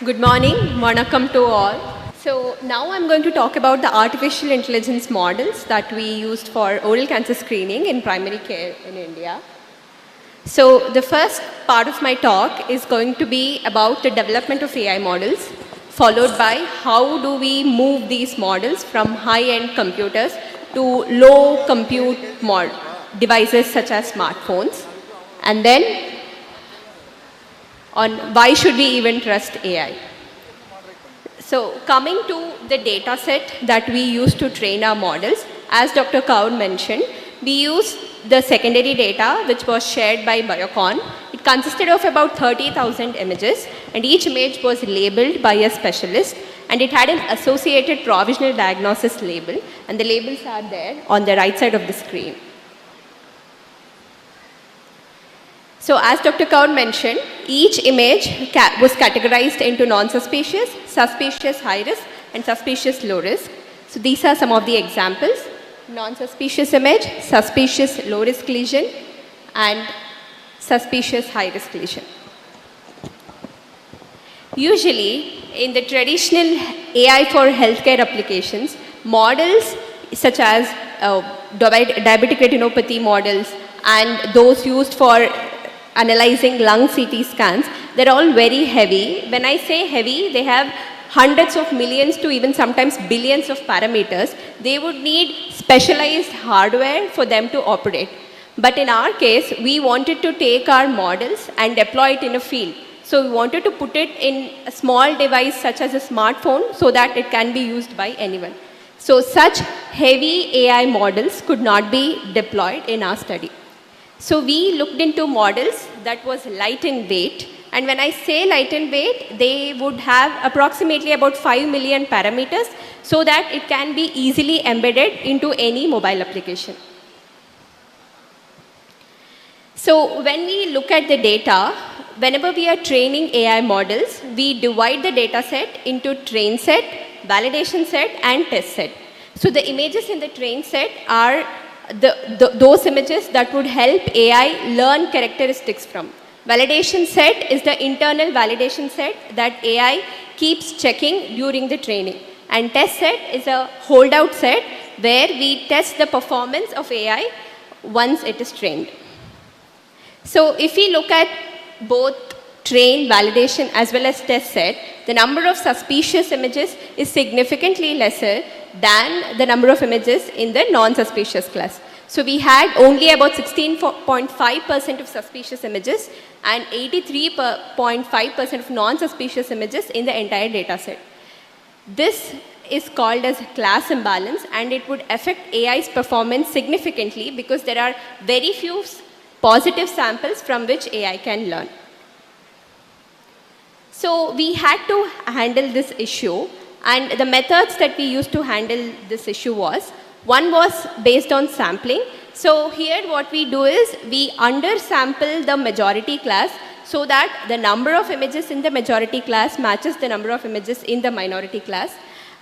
Good morning, Vanakkam to all. So now I'm going to talk about the artificial intelligence models that we used for oral cancer screening in primary care in India. So the first part of my talk is going to be about the development of AI models, followed by how do we move these models from high-end computers to low compute devices such as smartphones, and then on why should we even trust AI. So coming to the data set that we use to train our models, as Dr. Kaur mentioned, we use the secondary data which was shared by Biocon. It consisted of about 30,000 images, and each image was labeled by a specialist, and it had an associated provisional diagnosis label, and the labels are there on the right side of the screen. So as Dr. Kaur mentioned, each image was categorized into non-suspicious, suspicious high risk, and suspicious low risk. So these are some of the examples. Non-suspicious image, suspicious low risk lesion, and suspicious high risk lesion. Usually, in the traditional AI for healthcare applications, models such as diabetic retinopathy models and those used for analyzing lung CT scans, they're all very heavy. When I say heavy, they have hundreds of millions to even sometimes billions of parameters. They would need specialized hardware for them to operate. But in our case, we wanted to take our models and deploy it in a field. So we wanted to put it in a small device such as a smartphone so that it can be used by anyone. So such heavy AI models could not be deployed in our study. So we looked into models that was light in weight, and when I say light in weight, they would have approximately about 5 million parameters so that it can be easily embedded into any mobile application. So when we look at the data, whenever we are training AI models, we divide the data set into train set, validation set, and test set. So the images in the train set are those images that would help AI learn characteristics from. Validation set is the internal validation set that AI keeps checking during the training. And test set is a holdout set where we test the performance of AI once it is trained. So if we look at both train, validation as well as test set, the number of suspicious images is significantly lesser than the number of images in the non-suspicious class. So we had only about 16.5% of suspicious images and 83.5% of non-suspicious images in the entire data set. This is called as class imbalance, and it would affect AI's performance significantly because there are very few positive samples from which AI can learn. So we had to handle this issue, and the methods that we used to handle this issue was, one was based on sampling. So here what we do is we undersample the majority class so that the number of images in the majority class matches the number of images in the minority class.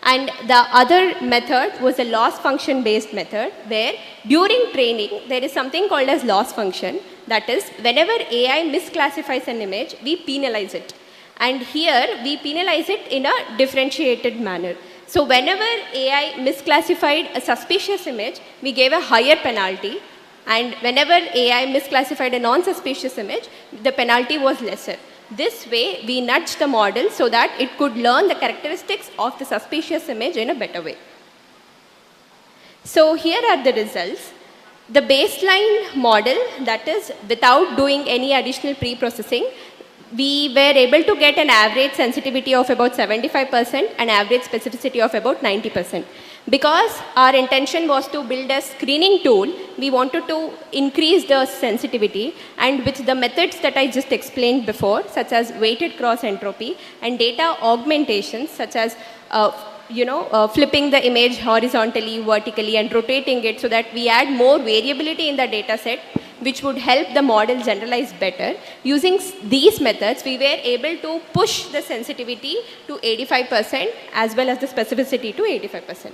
And the other method was a loss function based method where during training there is something called as loss function. That is, whenever AI misclassifies an image, we penalize it. And here we penalize it in a differentiated manner. So whenever AI misclassified a suspicious image, we gave a higher penalty. And whenever AI misclassified a non-suspicious image, the penalty was lesser. This way, we nudged the model so that it could learn the characteristics of the suspicious image in a better way. So here are the results. The baseline model, that is without doing any additional pre-processing, we were able to get an average sensitivity of about 75% and average specificity of about 90%. Because our intention was to build a screening tool, we wanted to increase the sensitivity, and with the methods that I just explained before, such as weighted cross entropy and data augmentations, such as flipping the image horizontally, vertically, and rotating it so that we add more variability in the data set, which would help the model generalize better. Using these methods, we were able to push the sensitivity to 85% as well as the specificity to 85%.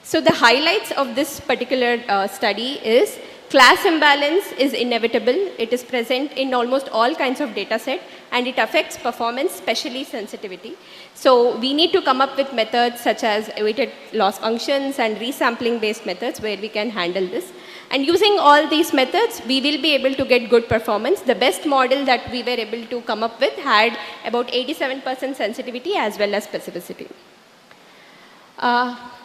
So the highlights of this particular study is Class imbalance is inevitable. It is present in almost all kinds of data set, and it affects performance, especially sensitivity. So we need to come up with methods such as weighted loss functions and resampling based methods where we can handle this. And using all these methods, we will be able to get good performance. The best model that we were able to come up with had about 87% sensitivity as well as specificity.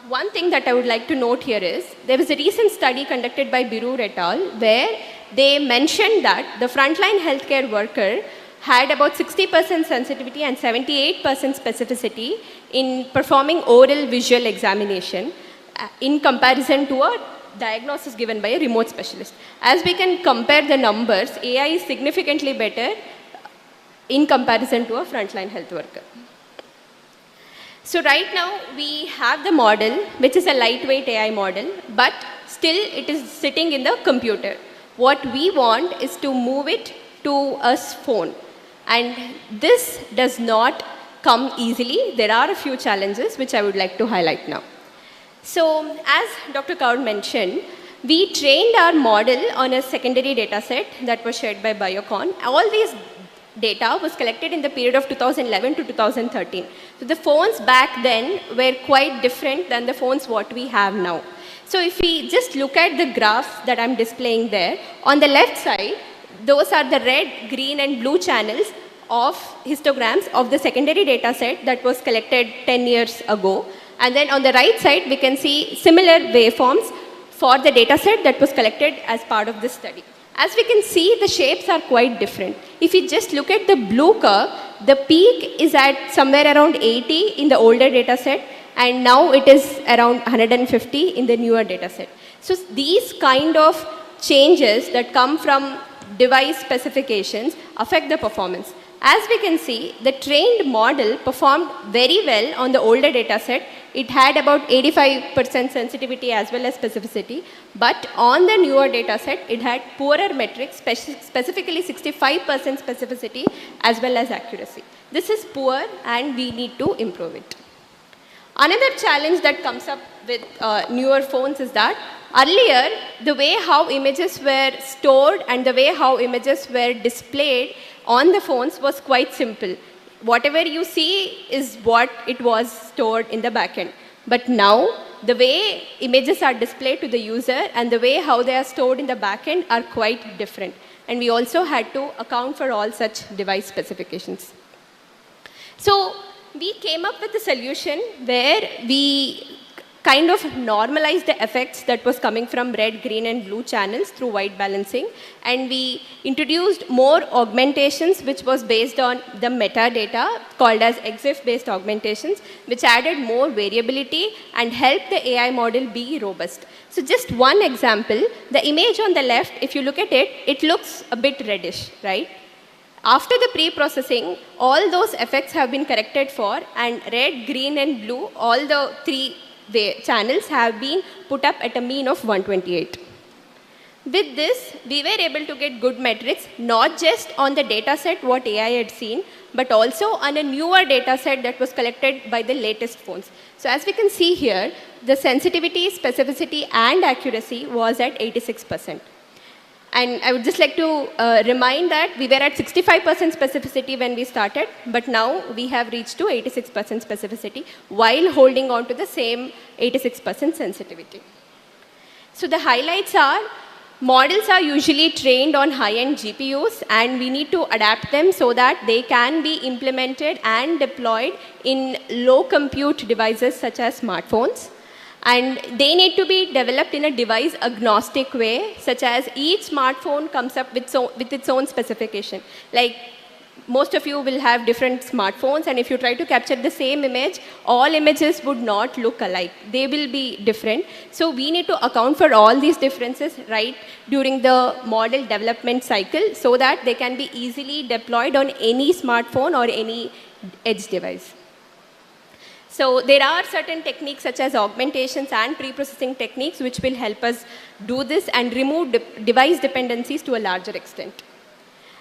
One thing that I would like to note here is, there was a recent study conducted by Birur et al. Where they mentioned that the frontline healthcare worker had about 60% sensitivity and 78% specificity in performing oral visual examination in comparison to a diagnosis given by a remote specialist. As we can compare the numbers, AI is significantly better in comparison to a frontline health worker. So right now we have the model, which is a lightweight AI model, but still it is sitting in the computer. What we want is to move it to a phone. And this does not come easily. There are a few challenges which I would like to highlight now. So as Dr. Kaur mentioned, we trained our model on a secondary data set that was shared by Biocon. All these data was collected in the period of 2011 to 2013. So the phones back then were quite different than the phones what we have now. So if we just look at the graph that I'm displaying there, on the left side, those are the red, green and blue channels of histograms of the secondary data set that was collected 10 years ago. And then on the right side, we can see similar waveforms for the data set that was collected as part of this study. As we can see, the shapes are quite different. If you just look at the blue curve, the peak is at somewhere around 80 in the older data set, and now it is around 150 in the newer data set. So these kind of changes that come from device specifications affect the performance. As we can see, the trained model performed very well on the older data set. It had about 85% sensitivity as well as specificity. But on the newer data set, it had poorer metrics, specifically 65% specificity as well as accuracy. This is poor and we need to improve it. Another challenge that comes up with newer phones is that earlier, the way how images were stored and the way how images were displayed on the phones was quite simple. Whatever you see is what it was stored in the backend. But now, the way images are displayed to the user and the way how they are stored in the backend are quite different. And we also had to account for all such device specifications. So we came up with a solution where we kind of normalized the effects that was coming from red, green and blue channels through white balancing, and we introduced more augmentations which was based on the metadata called as EXIF based augmentations, which added more variability and helped the AI model be robust. So just one example, the image on the left, if you look at it, it looks a bit reddish, right? After the pre-processing, all those effects have been corrected for, and red, green and blue, all the three channels have been put up at a mean of 128. With this, we were able to get good metrics, not just on the data set what AI had seen, but also on a newer data set that was collected by the latest phones. So as we can see here, the sensitivity, specificity and accuracy was at 86%. And I would just like to remind that we were at 65% specificity when we started, but now we have reached to 86% specificity while holding on to the same 86% sensitivity. So the highlights are, models are usually trained on high-end GPUs, and we need to adapt them so that they can be implemented and deployed in low compute devices such as smartphones. And they need to be developed in a device agnostic way, such as each smartphone comes up with its own specification. Like most of you will have different smartphones, and if you try to capture the same image, all images would not look alike. They will be different. So we need to account for all these differences right during the model development cycle so that they can be easily deployed on any smartphone or any edge device. So there are certain techniques such as augmentations and pre-processing techniques which will help us do this and remove device dependencies to a larger extent.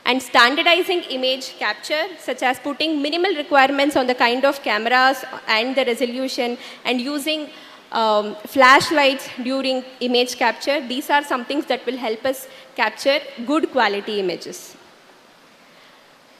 And standardizing image capture, such as putting minimal requirements on the kind of cameras and the resolution, and using flashlights during image capture. These are some things that will help us capture good quality images.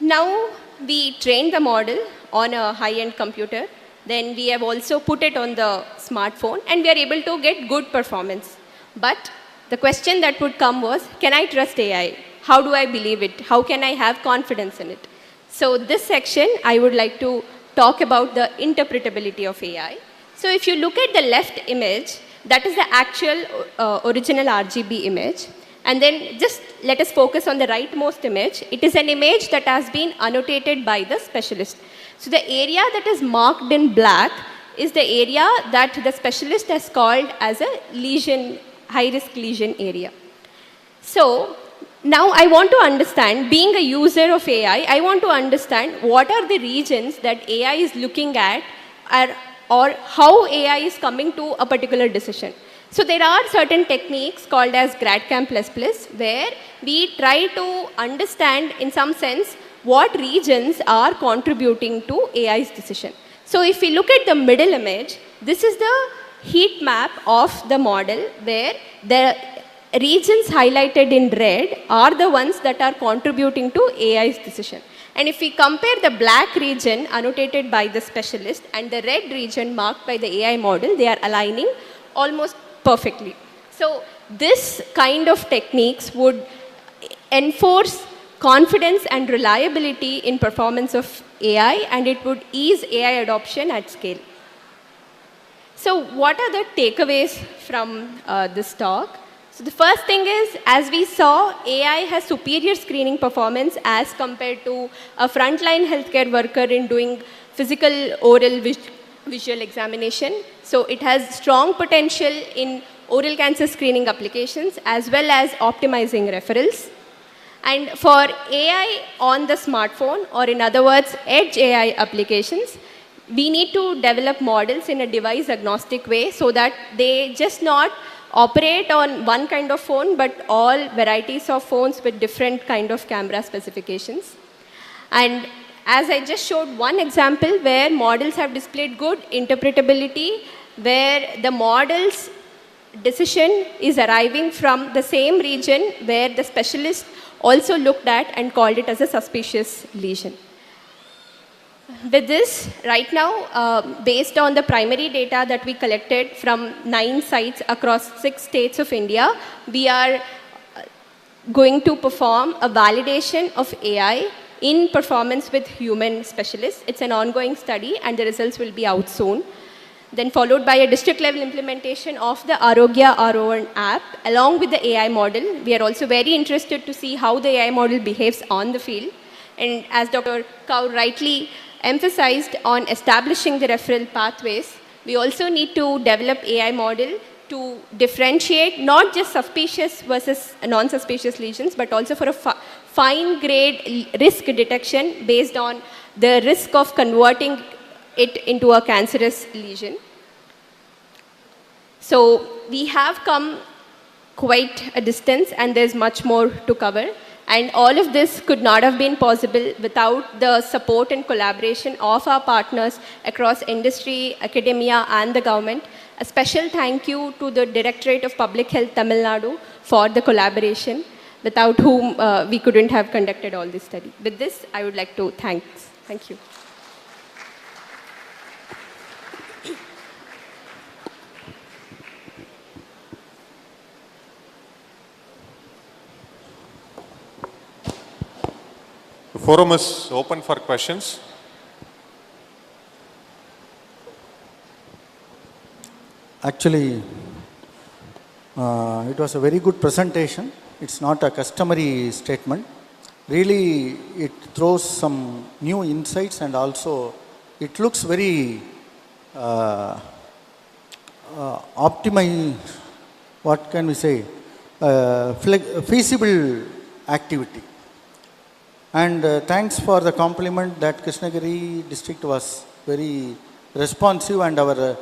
Now we train the model on a high-end computer. Then we have also put it on the smartphone and we are able to get good performance. But the question that would come was, can I trust AI? How do I believe it? How can I have confidence in it? So this section, I would like to talk about the interpretability of AI. So if you look at the left image, that is the actual original RGB image. And then just let us focus on the rightmost image. It is an image that has been annotated by the specialist. So the area that is marked in black is the area that the specialist has called as a lesion, high-risk lesion area. So now I want to understand, being a user of AI, I want to understand what are the regions that AI is looking at or how AI is coming to a particular decision. So there are certain techniques called as GradCam++, where we try to understand in some sense what regions are contributing to AI's decision. So if we look at the middle image, this is the heat map of the model where the regions highlighted in red are the ones that are contributing to AI's decision. And if we compare the black region annotated by the specialist and the red region marked by the AI model, they are aligning almost perfectly. So this kind of techniques would enforce confidence and reliability in performance of AI, and it would ease AI adoption at scale. So what are the takeaways from this talk? So the first thing is, as we saw, AI has superior screening performance as compared to a frontline healthcare worker in doing physical oral visual examination. So it has strong potential in oral cancer screening applications as well as optimizing referrals. And for AI on the smartphone, or in other words, edge AI applications, we need to develop models in a device agnostic way so that they just not operate on one kind of phone, but all varieties of phones with different kind of camera specifications. And as I just showed one example where models have displayed good interpretability, where the model's decision is arriving from the same region where the specialist also looked at and called it as a suspicious lesion. With this, right now, based on the primary data that we collected from 9 sites across 6 states of India, we are going to perform a validation of AI in performance with human specialists. It's an ongoing study and the results will be out soon. Then followed by a district level implementation of the Arogya R01 app along with the AI model. We are also very interested to see how the AI model behaves on the field. And as Dr. Kaur rightly emphasized on establishing the referral pathways, we also need to develop AI model to differentiate not just suspicious versus non-suspicious lesions, but also for a fine grade risk detection based on the risk of converting it into a cancerous lesion. So we have come quite a distance and there's much more to cover. And all of this could not have been possible without the support and collaboration of our partners across industry, academia, and the government. A special thank you to the Directorate of Public Health, Tamil Nadu, for the collaboration, without whom we couldn't have conducted all this study. With this, I would like to thank you. The forum is open for questions. Actually, it was a very good presentation. It's not a customary statement. Really, it throws some new insights and also it looks very optimized, what can we say, feasible activity. And thanks for the compliment that Krishnagiri district was very responsive and our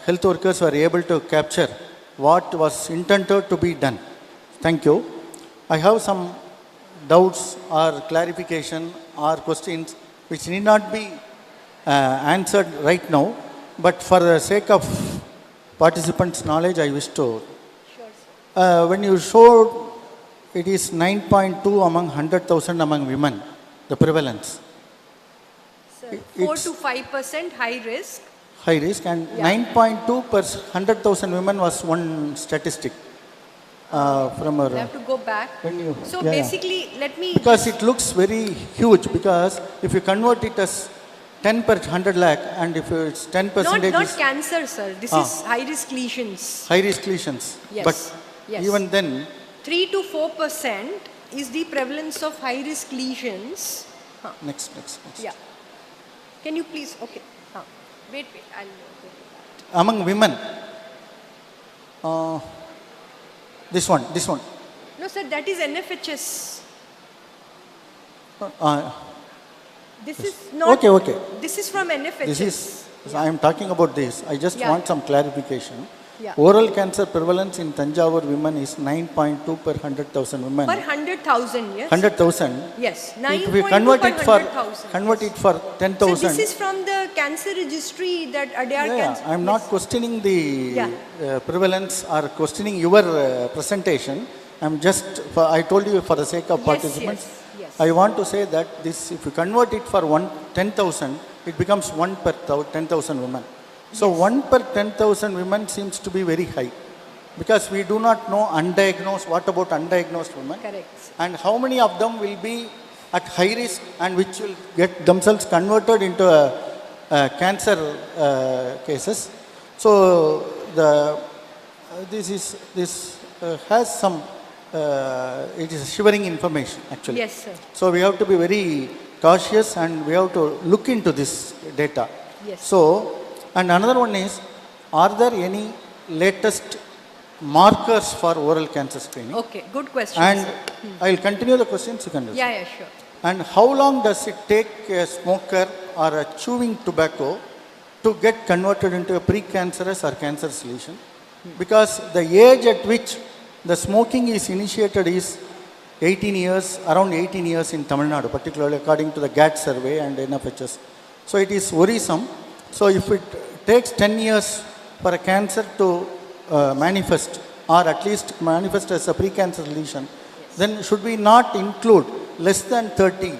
health workers were able to capture what was intended to be done. Thank you. I have some doubts or clarification or questions which need not be answered right now, but for the sake of participants' knowledge, I wish to. When you showed it is 9.2 among 100,000 among women, the prevalence. Sir, It- 4 it's- to 5% high risk. High risk, and 9.2 per 100,000 women was one statistic from our. I have to go back. When you, So yeah, yeah. basically, let me. Because it looks very huge, because if you convert it as 10 per 100 lakh, and if it's 10 Not, percentage not is cancer, sir. This Ah. is high risk lesions. high risk lesions. Yes, But yes. even then, 3 to 4% is the prevalence of high risk lesions. Huh. next. Yeah. Can you please? Okay. Huh. Wait. I'll go to that. Among women, this one. No, sir. That is NFHS. This is not. Okay. This is from NFHS. This is, I am talking about this. I just Yeah. want some clarification. Yeah. Oral cancer prevalence in Tanjavur women is 9.2 per 100,000 women. Per 100,000, yes. 100,000. Yes. If 9.2 we convert per it for 100,000. convert it for So 10,000. this is from the cancer registry that Adyar Yeah, cancer. I am not questioning the Yeah. prevalence or questioning your presentation. I'm just, I told you for the sake of Yes, participants. yes. I want to say that this, if you convert it for 10,000, it becomes 1 per 10,000 women. So 1 per 10,000 women seems to be very high, because we do not know undiagnosed. What about undiagnosed women? Correct. And how many of them will be at high risk and which will get themselves converted into cancer cases? So this has some. It is shivering information actually. Yes, sir. So we have to be very cautious, and we have to look into this data. Yes. So, and another one is, are there any latest markers for oral cancer screening? Okay, good question. And sir. I'll continue the questions, you can respond. Yeah, sure. And how long does it take a smoker or a chewing tobacco to get converted into a precancerous or cancerous lesion? Because the age at which the smoking is initiated is 18 years, around 18 years in Tamil Nadu, particularly according to the GAT survey and NFHS. So it is worrisome. So if it takes 10 years for a cancer to manifest, or at least manifest as a precancerous lesion, then should we not include less than 30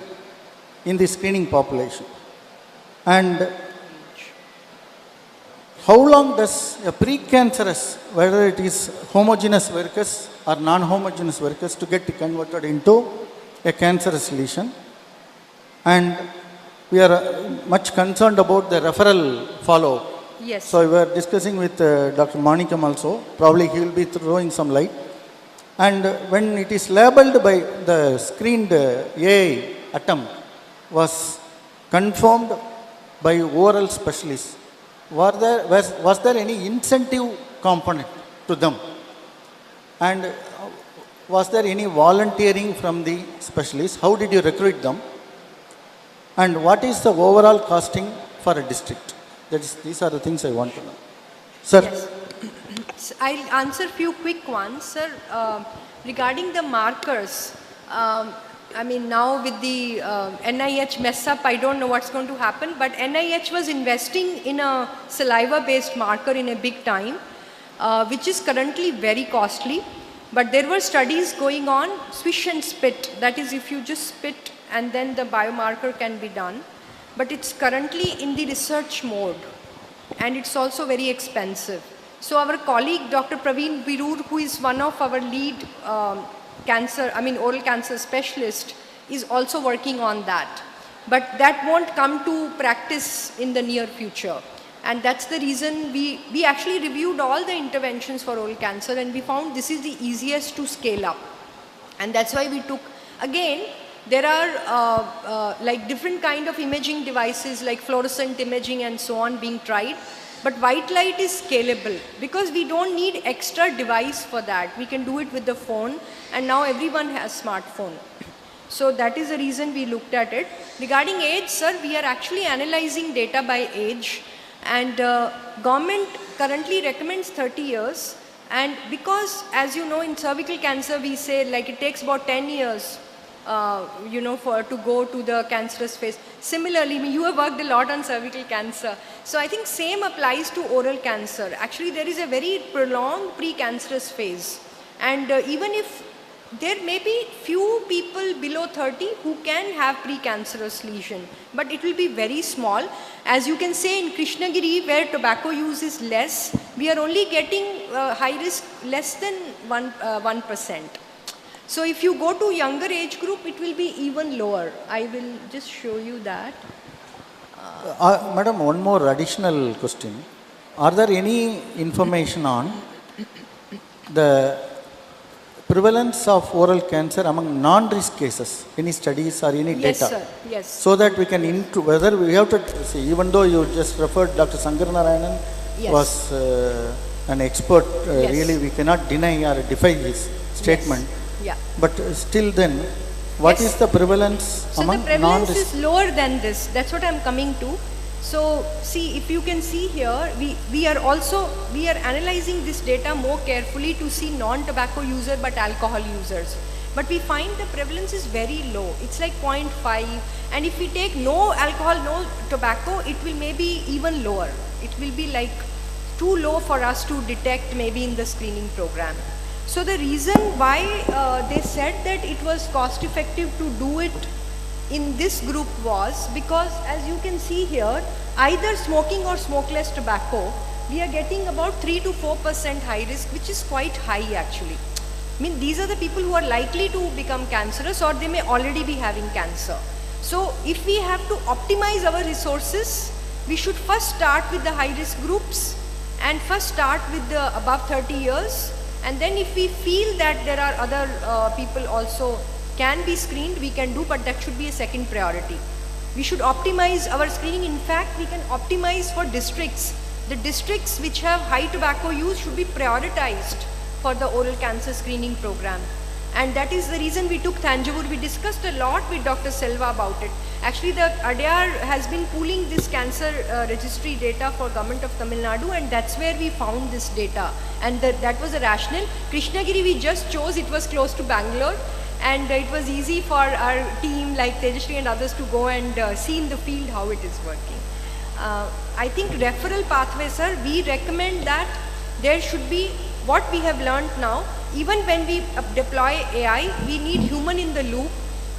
in the screening population? And how long does a precancerous, whether it is homogeneous vercus or non-homogeneous vercus, to get converted into a cancerous lesion? And we are much concerned about the referral follow-up. Yes. So we were discussing with Dr. Manikam also. Probably he will be throwing some light. And when it is labeled by the screened AI attempt was confirmed by oral specialists, was there any incentive component to them? And was there any volunteering from the specialists? How did you recruit them? And what is the overall costing for a district? These are the things I want to know. Sir. Yes. I'll answer few quick ones, sir. Regarding the markers, I mean, now with the NIH mess up, I don't know what's going to happen, but NIH was investing in a saliva-based marker in a big time, which is currently very costly. But there were studies going on, swish and spit. That is, if you just spit and then the biomarker can be done. But it's currently in the research mode, and it's also very expensive. So our colleague, Dr. Praveen Birur, who is one of our lead oral cancer specialist, is also working on that. But that won't come to practice in the near future. And that's the reason we actually reviewed all the interventions for oral cancer, and we found this is the easiest to scale up. And that's why we took, again, there are like different kind of imaging devices like fluorescent imaging and so on being tried. But white light is scalable because we don't need extra device for that. We can do it with the phone, and now everyone has smartphone. So that is the reason we looked at it. Regarding age, sir, we are actually analyzing data by age, and government currently recommends 30 years. And because, as you know, in cervical cancer, we say like it takes about 10 years to go to the cancerous phase. Similarly, you have worked a lot on cervical cancer. So I think same applies to oral cancer. Actually, there is a very prolonged precancerous phase. And even if there may be few people below 30 who can have precancerous lesion, but it will be very small. As you can say in Krishnagiri, where tobacco use is less, we are only getting high risk less than 1%. So if you go to younger age group, it will be even lower. I will just show you that. Madam, one more additional question. Are there any information on the prevalence of oral cancer among non-risk cases? Any studies or any Yes, data? sir. Yes. So that we can whether we have to see, even though you just referred Dr. Sankaranarayanan Yes. was an expert, Yes. really we cannot deny or defy his statement. Yeah. But still then, what Yes. is the prevalence So among the prevalence non-risk? is lower than this. That's what I'm coming to. So see, if you can see here, we are analyzing this data more carefully to see non-tobacco user but alcohol users. But we find the prevalence is very low. It's like 0.5. And if we take no alcohol, no tobacco, it will maybe even lower. It will be like too low for us to detect maybe in the screening program. So the reason why they said that it was cost effective to do it in this group was because, as you can see here, either smoking or smokeless tobacco, we are getting about 3 to 4% high risk, which is quite high actually. I mean, these are the people who are likely to become cancerous, or they may already be having cancer. So if we have to optimize our resources, we should first start with the high risk groups and first start with the above 30 years. And then if we feel that there are other people also can be screened, we can do, but that should be a second priority. We should optimize our screening. In fact, we can optimize for districts. The districts which have high tobacco use should be prioritized for the oral cancer screening program. And that is the reason we took Thanjavur. We discussed a lot with Dr. Selva about it. Actually, the ADAR has been pooling this cancer registry data for Government of Tamil Nadu, and that's where we found this data. And that was a rationale. Krishnagiri we just chose, it was close to Bangalore. And it was easy for our team like Tejashree and others to go and see in the field how it is working. I think referral pathways, sir, we recommend that there should be what we have learned now. Even when we deploy AI, we need human in the loop.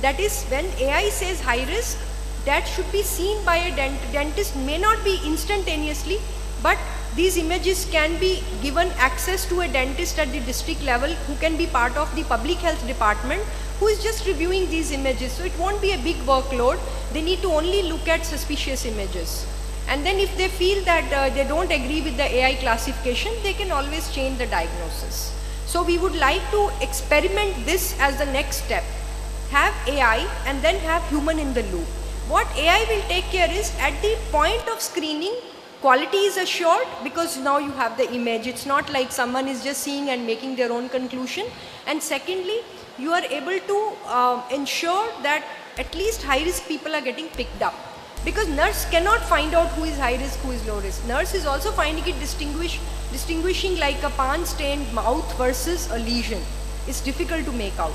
That is, when AI says high risk, that should be seen by a dentist, may not be instantaneously, but these images can be given access to a dentist at the district level who can be part of the public health department who is just reviewing these images. So it won't be a big workload. They need to only look at suspicious images. And then if they feel that they don't agree with the AI classification, they can always change the diagnosis. So we would like to experiment this as the next step. Have AI and then have human in the loop. What AI will take care is at the point of screening, quality is assured because now you have the image. It's not like someone is just seeing and making their own conclusion. And secondly, you are able to ensure that at least high risk people are getting picked up. Because nurse cannot find out who is high risk, who is low risk. Nurse is also finding it distinguishing like a pan stained mouth versus a lesion. It's difficult to make out.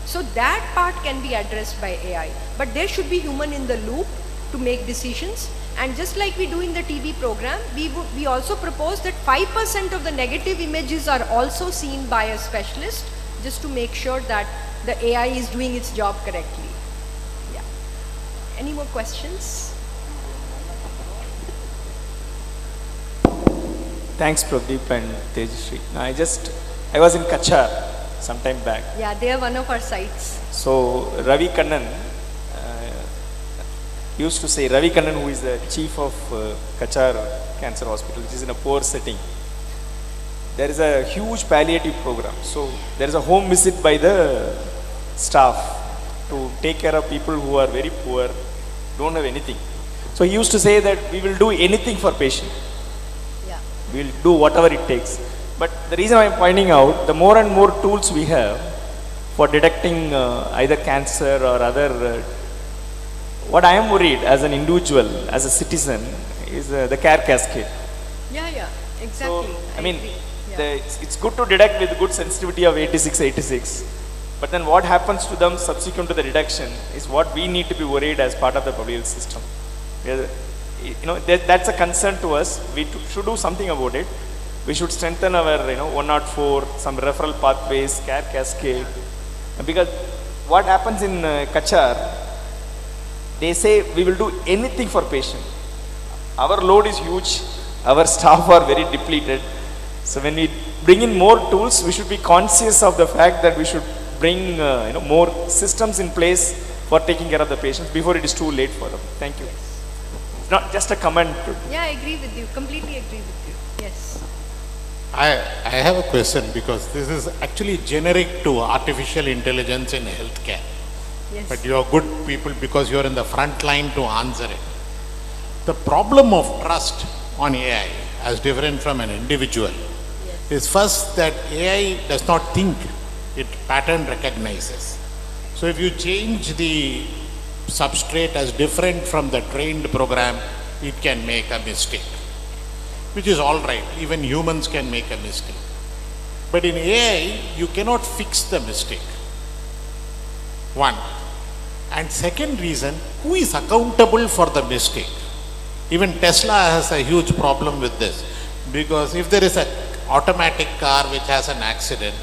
So that part can be addressed by AI. But there should be human in the loop to make decisions. And just like we do in the TB program, we also propose that 5% of the negative images are also seen by a specialist, just to make sure that the AI is doing its job correctly. Yeah. Any more questions? Thanks, Pradeep and Tejashree. I was in Kachar some time back. Yeah, they are one of our sites. So Ravi Kannan used to say, Ravi Kannan, who is the chief of Kachar Cancer Hospital, which is in a poor setting, there is a huge palliative program. So there is a home visit by the staff to take care of people who are very poor, don't have anything. So he used to say that we will do anything for patient. Yeah. We will do whatever it takes. But the reason I am pointing out, the more and more tools we have for detecting either cancer or other, what I am worried as an individual, as a citizen, is the care cascade. Yeah, exactly. So, I mean, agree. Yeah. it's good to detect with good sensitivity of 86, But then what happens to them subsequent to the deduction is what we need to be worried as part of the public health system. That's a concern to us. We should do something about it. We should strengthen our 104, some referral pathways, care cascade. Because what happens in Kachar, they say we will do anything for patient. Our load is huge. Our staff are very depleted. So when we bring in more tools, we should be conscious of the fact that we should bring more systems in place for taking care of the patients before it is too late for them. Thank you. It's not just a comment. Yeah, I agree with you. Completely agree with you. Yes. I have a question because this is actually generic to artificial intelligence in healthcare. Yes. But you are good people because you are in the front line to answer it. The problem of trust on AI, as different from an individual, is first that AI does not think, it pattern recognizes. So if you change the substrate as different from the trained program, it can make a mistake, which is all right. Even humans can make a mistake. But in AI, you cannot fix the mistake. One. And second reason, who is accountable for the mistake? Even Tesla has a huge problem with this, because if there is an automatic car which has an accident,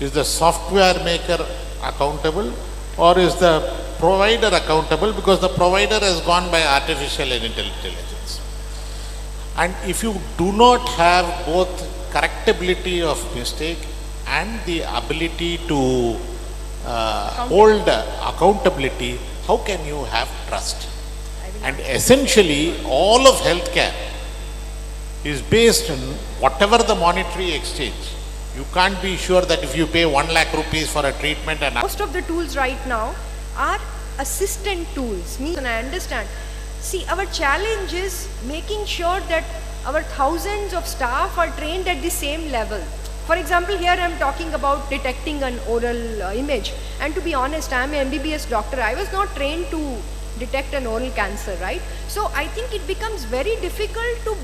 is the software maker accountable or is the provider accountable, because the provider has gone by artificial intelligence? And if you do not have both correctability of mistake and the ability to hold accountability, how can you have trust? And essentially, all of healthcare is based on whatever the monetary exchange. You can't be sure that if you pay 1 lakh rupees for a treatment and Most of the tools right now are assistant tools. And I understand. See, our challenge is making sure that our thousands of staff are trained at the same level. For example, here I am talking about detecting an oral image. And to be honest, I am an MBBS doctor. I was not trained to detect an oral cancer, right? So I think it becomes very difficult to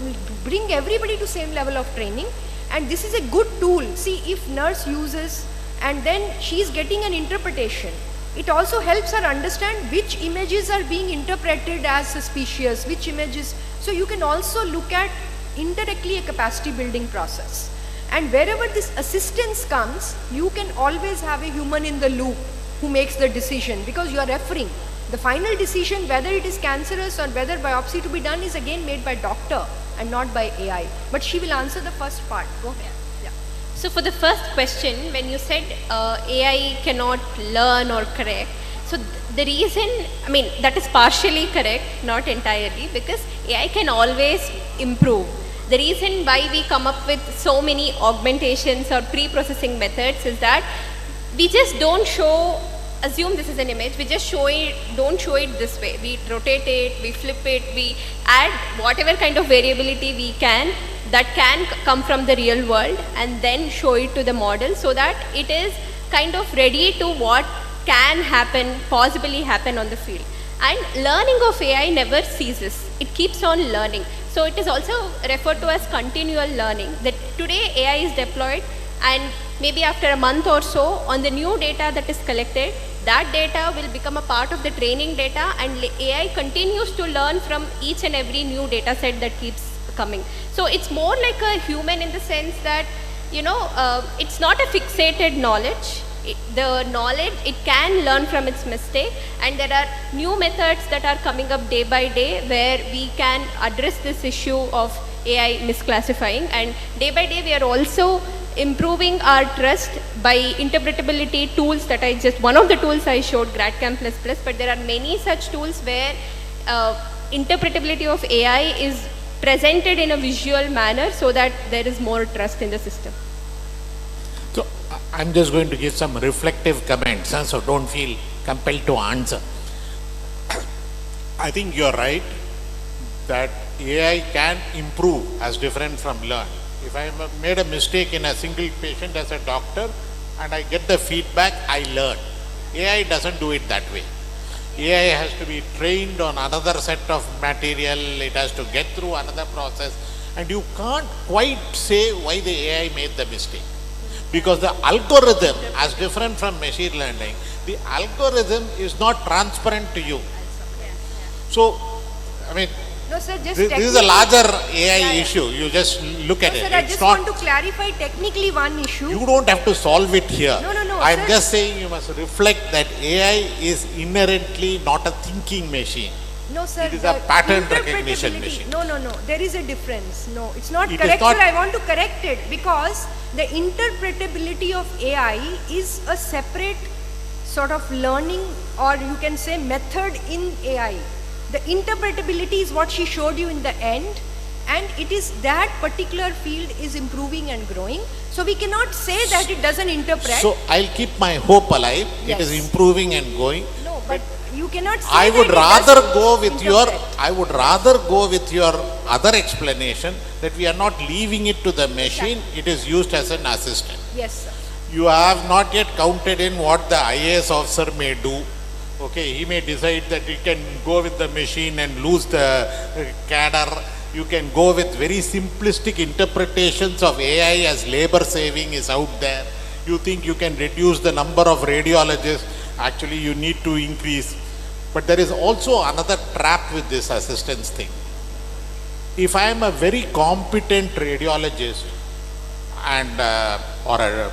bring everybody to same level of training. And this is a good tool. See, if nurse uses and then she is getting an interpretation, it also helps her understand which images are being interpreted as suspicious, which images. So you can also look at indirectly a capacity building process. And wherever this assistance comes, you can always have a human in the loop who makes the decision, because you are referring. The final decision whether it is cancerous or whether biopsy to be done is again made by doctor and not by AI. But she will answer the first part. Go ahead. Yeah. So for the first question, when you said AI cannot learn or correct, so the reason, I mean, that is partially correct, not entirely, because AI can always improve. The reason why we come up with so many augmentations or pre-processing methods is that we just don't assume this is an image, we just don't show it this way. We rotate it, we flip it, we add whatever kind of variability we can that can come from the real world and then show it to the model so that it is kind of ready to what can happen, possibly happen on the field. And learning of AI never ceases. It keeps on learning. So it is also referred to as continual learning, that today AI is deployed and maybe after a month or so on the new data that is collected, that data will become a part of the training data, and AI continues to learn from each and every new data set that keeps coming. So it's more like a human in the sense that, it's not a fixated knowledge. The knowledge, it can learn from its mistake, and there are new methods that are coming up day by day where we can address this issue of AI misclassifying, and day by day we are also improving our trust by interpretability tools that one of the tools I showed, GradCam++, but there are many such tools where interpretability of AI is presented in a visual manner so that there is more trust in the system. So I'm just going to give some reflective comments, so don't feel compelled to answer. I think you're right that AI can improve as different from learn. If I made a mistake in a single patient as a doctor and I get the feedback, I learn. AI doesn't do it that way. AI has to be trained on another set of material, it has to get through another process, and you can't quite say why the AI made the mistake. Because the algorithm, as different from machine learning, the algorithm is not transparent to you. So, I mean, No, sir, just this is a technically- larger AI Yeah, yeah. issue. You just look at No, it. sir, I It's just not, want to clarify technically one issue. you don't have to solve it here. No, no, no, I'm sir. just saying you must reflect that AI is inherently not a thinking machine. No, sir. It is the a pattern recognition interpretability- machine. No, no, no. There is a difference. No, it's not It is correct, not- sir. I want to correct it because the interpretability of AI is a separate sort of learning, or you can say method in AI. The interpretability is what she showed you in the end, and it is that particular field is improving and growing. So we cannot say that it doesn't interpret. So I'll keep my hope alive. It is Yes. improving and going. No, but you cannot say I that would it rather doesn't go with your, interpret. I would rather go with your other explanation that we are not leaving it to the machine, it is used as an assistant. Yes, sir. You have not yet counted in what the IAS officer may do. Okay, he may decide that he can go with the machine and lose the cadre. You can go with very simplistic interpretations of AI as labor saving is out there. You think you can reduce the number of radiologists. Actually, you need to increase. But there is also another trap with this assistance thing. If I am a very competent radiologist and or a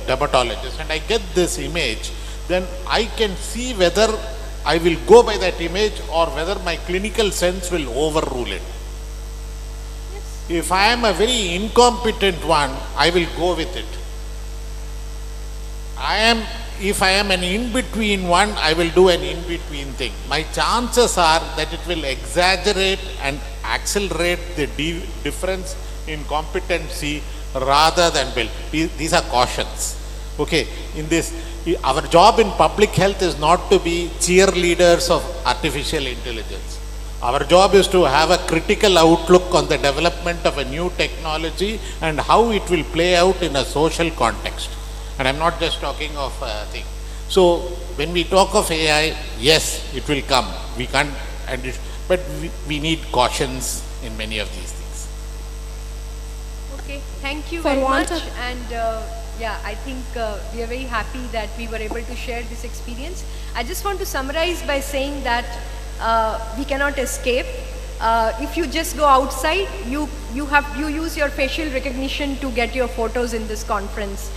dermatologist and I get this image, then I can see whether I will go by that image or whether my clinical sense will overrule it. If I am a very incompetent one, I will go with it. If I am an in-between one, I will do an in-between thing. My chances are that it will exaggerate and accelerate the difference in competency rather than build. These are cautions. Okay, in this, our job in public health is not to be cheerleaders of artificial intelligence. Our job is to have a critical outlook on the development of a new technology and how it will play out in a social context. And I'm not just talking of a thing. So when we talk of AI, yes, it will come. We can't, but we need cautions in many of these things. Okay, thank you For very want much. of- And yeah, I think we are very happy that we were able to share this experience. I just want to summarize by saying that we cannot escape. If you just go outside, you use your facial recognition to get your photos in this conference.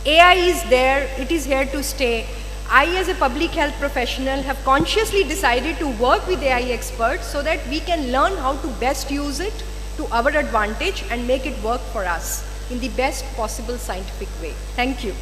AI is there, it is here to stay. I as a public health professional have consciously decided to work with AI experts so that we can learn how to best use it to our advantage and make it work for us in the best possible scientific way. Thank you.